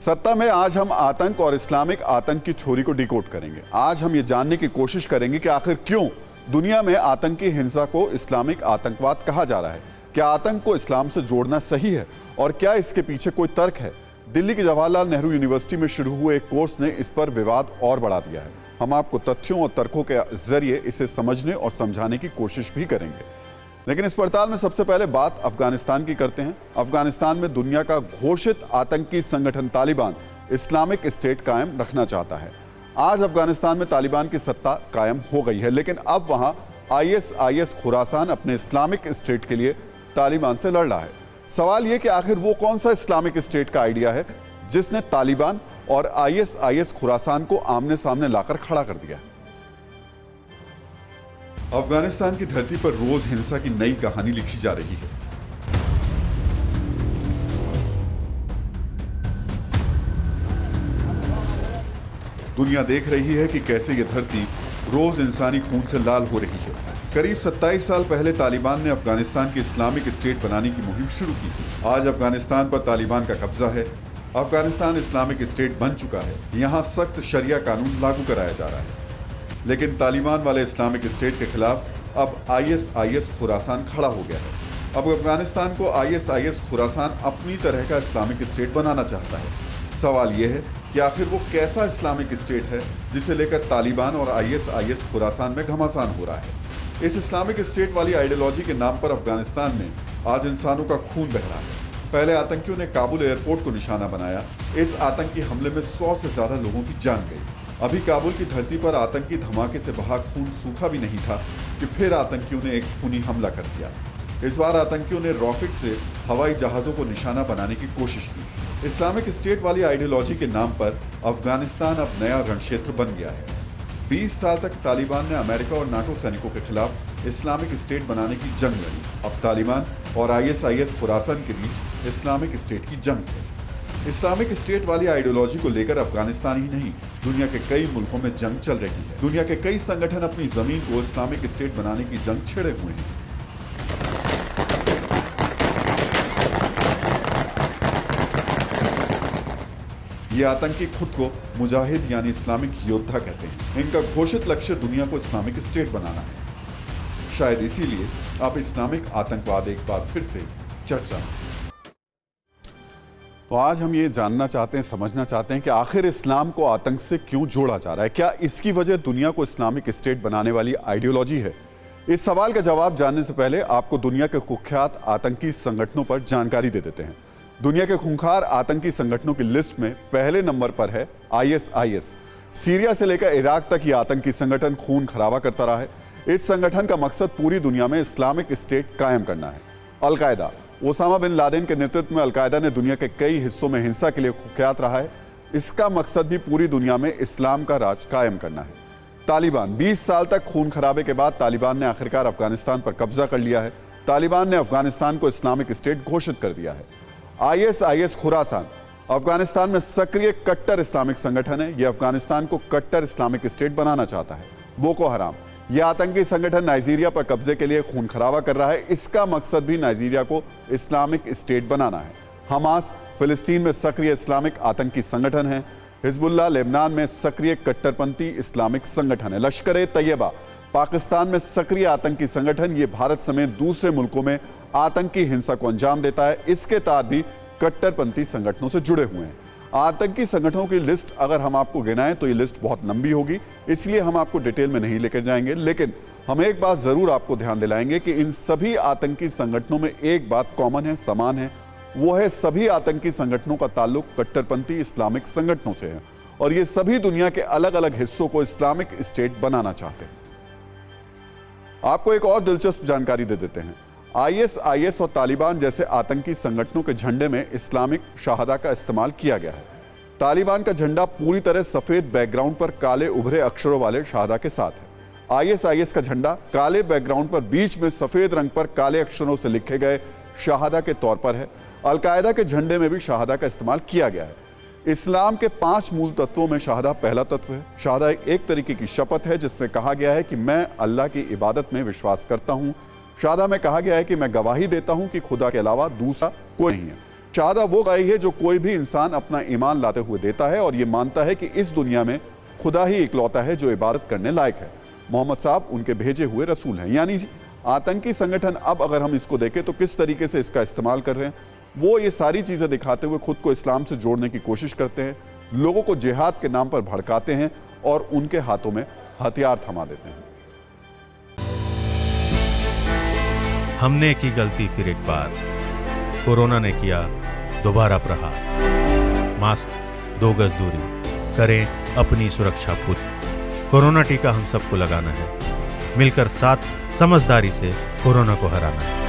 सत्ता में आज हम आतंक और इस्लामिक आतंक की थ्योरी को डिकोड करेंगे। आज हम ये जानने की कोशिश करेंगे कि आखिर क्यों दुनिया में आतंकी हिंसा को इस्लामिक आतंकवाद कहा जा रहा है। क्या आतंक को इस्लाम से जोड़ना सही है और क्या इसके पीछे कोई तर्क है? दिल्ली की जवाहरलाल नेहरू यूनिवर्सिटी में शुरू हुए एक कोर्स ने इस पर विवाद और बढ़ा दिया है। हम आपको तथ्यों और तर्कों के जरिए इसे समझने और समझाने की कोशिश भी करेंगे। लेकिन इस पड़ताल में सबसे पहले बात अफगानिस्तान की करते हैं। अफगानिस्तान में दुनिया का घोषित आतंकी संगठन तालिबान इस्लामिक स्टेट कायम रखना चाहता है। आज अफगानिस्तान में तालिबान की सत्ता कायम हो गई है, लेकिन अब वहां ISIS खुरासान अपने इस्लामिक स्टेट के लिए तालिबान से लड़ रहा है। सवाल यह कि आखिर वो कौन सा इस्लामिक स्टेट का आइडिया है जिसने तालिबान और ISIS खुरासान को आमने सामने लाकर खड़ा कर दिया। अफगानिस्तान की धरती पर रोज हिंसा की नई कहानी लिखी जा रही है। दुनिया देख रही है कि कैसे ये धरती रोज इंसानी खून से लाल हो रही है। करीब 27 साल पहले तालिबान ने अफगानिस्तान की इस्लामिक स्टेट बनाने की मुहिम शुरू की थी। आज अफगानिस्तान पर तालिबान का कब्जा है। अफगानिस्तान इस्लामिक स्टेट बन चुका है। यहाँ सख्त शरिया कानून लागू कराया जा रहा है। लेकिन तालिबान वाले इस्लामिक स्टेट के खिलाफ अब ISIS खुरासान खड़ा हो गया है। अब अफगानिस्तान को ISIS खुरासान अपनी तरह का इस्लामिक स्टेट बनाना चाहता है। सवाल यह है कि आखिर वो कैसा इस्लामिक स्टेट है जिसे लेकर तालिबान और ISIS खुरासान में घमासान हो रहा है। इस इस्लामिक स्टेट वाली आइडियोलॉजी के नाम पर अफगानिस्तान में आज इंसानों का खून बह रहा है। पहले आतंकियों ने काबुल एयरपोर्ट को निशाना बनाया। इस आतंकी हमले में 100 से ज्यादा लोगों की जान गई। अभी काबुल की धरती पर आतंकी धमाके से बहा खून सूखा भी नहीं था कि फिर आतंकियों ने एक खूनी हमला कर दिया। इस बार आतंकियों ने रॉकेट से हवाई जहाजों को निशाना बनाने की कोशिश की। इस्लामिक स्टेट वाली आइडियोलॉजी के नाम पर अफगानिस्तान अब नया रणक्षेत्र बन गया है। 20 साल तक तालिबान ने अमेरिका और नाटो सैनिकों के खिलाफ इस्लामिक स्टेट बनाने की जंग लड़ी। अब तालिबान और ISIS खुरासान के बीच इस्लामिक स्टेट की जंग है। इस्लामिक स्टेट वाली आइडियोलॉजी को लेकर अफगानिस्तान ही नहीं, दुनिया के कई मुल्कों में जंग चल रही है। दुनिया के कई संगठन अपनी जमीन को इस्लामिक स्टेट बनाने की जंग छेड़े हुए हैं। ये आतंकी खुद को मुजाहिद यानी इस्लामिक योद्धा कहते हैं। इनका घोषित लक्ष्य दुनिया को इस्लामिक स्टेट बनाना है। शायद इसीलिए अब इस्लामिक आतंकवाद एक बार फिर से चर्चा में। तो आज हम ये जानना चाहते हैं, समझना चाहते हैं कि आखिर इस्लाम को आतंक से क्यों जोड़ा जा रहा है। क्या इसकी वजह दुनिया को इस्लामिक स्टेट बनाने वाली आइडियोलॉजी है? इस सवाल का जवाब जानने से पहले आपको दुनिया के कुख्यात आतंकी संगठनों पर जानकारी दे देते हैं। दुनिया के खूंखार आतंकी संगठनों की लिस्ट में पहले नंबर पर है ISIS। सीरिया से लेकर इराक तक ये आतंकी संगठन खून खराबा करता रहा है। इस संगठन का मकसद पूरी दुनिया में इस्लामिक स्टेट कायम करना है। अलकायदा, ओसामा बिन लादेन के नेतृत्व में अलकायदा ने दुनिया के कई हिस्सों में हिंसा के लिए कुख्यात रहा है। इसका मकसद भी पूरी दुनिया में इस्लाम का राज कायम करना है। तालिबान, 20 साल तक खून खराबे के बाद तालिबान ने आखिरकार अफगानिस्तान पर कब्जा कर लिया है। तालिबान ने अफगानिस्तान को इस्लामिक स्टेट घोषित कर दिया है। ISIS खुरासान अफगानिस्तान में सक्रिय कट्टर इस्लामिक संगठन है। यह अफगानिस्तान को कट्टर इस्लामिक स्टेट बनाना चाहता है। बोको हराम, यह आतंकी संगठन नाइजीरिया पर कब्जे के लिए खून खराबा कर रहा है। इसका मकसद भी नाइजीरिया को इस्लामिक स्टेट बनाना है। हमास फिलिस्तीन में सक्रिय इस्लामिक आतंकी संगठन है। हिजबुल्लाह लेबनान में सक्रिय कट्टरपंथी इस्लामिक संगठन है। लश्कर-ए-तैयबा पाकिस्तान में सक्रिय आतंकी संगठन। ये भारत समेत दूसरे मुल्कों में आतंकी हिंसा को अंजाम देता है। इसके तार भी कट्टरपंथी संगठनों से जुड़े हुए हैं। आतंकी संगठनों की लिस्ट अगर हम आपको गिनाएं तो ये लिस्ट बहुत लंबी होगी, इसलिए हम आपको डिटेल में नहीं लेकर जाएंगे। लेकिन हम एक बात जरूर आपको ध्यान दिलाएंगे कि इन सभी आतंकी संगठनों में एक बात कॉमन है, समान है। वो है सभी आतंकी संगठनों का ताल्लुक कट्टरपंथी इस्लामिक संगठनों से है और ये सभी दुनिया के अलग अलग हिस्सों को इस्लामिक स्टेट बनाना चाहते हैं। आपको एक और दिलचस्प जानकारी दे देते हैं। ISIS और तालिबान जैसे आतंकी संगठनों के झंडे में इस्लामिक शहादा का इस्तेमाल किया गया है। तालिबान का झंडा पूरी तरह सफेद बैकग्राउंड पर काले उभरे अक्षरों वाले शहादा के साथ है। ISIS का झंडा काले बैकग्राउंड पर बीच में सफेद रंग पर काले अक्षरों से लिखे गए शहादा के तौर पर है। अलकायदा के झंडे में भी शहादा का इस्तेमाल किया गया है। इस्लाम के 5 मूल तत्वों में शहादा पहला तत्व है। शहादा एक तरीके की शपथ है जिसमें कहा गया है कि मैं अल्लाह की इबादत में विश्वास करता हूँ। शहादा में कहा गया है कि मैं गवाही देता हूँ कि खुदा के अलावा दूसरा कोई नहीं है। शहादत वो गवाही है जो कोई भी इंसान अपना ईमान लाते हुए देता है और ये मानता है कि इस दुनिया में खुदा ही इकलौता है जो इबादत करने लायक है। मोहम्मद साहब उनके भेजे हुए रसूल हैं। यानी आतंकी संगठन अब अगर हम इसको देखें तो किस तरीके से इसका इस्तेमाल कर रहे हैं, वो ये सारी चीज़ें दिखाते हुए खुद को इस्लाम से जोड़ने की कोशिश करते हैं, लोगों को जिहाद के नाम पर भड़काते हैं और उनके हाथों में हथियार थमा देते हैं। हमने की गलती फिर एक बार, कोरोना ने किया दोबारा प्रहार। मास्क, 2 गज दूरी, करें अपनी सुरक्षा पूरी। कोरोना टीका हम सबको लगाना है, मिलकर साथ समझदारी से कोरोना को हराना है।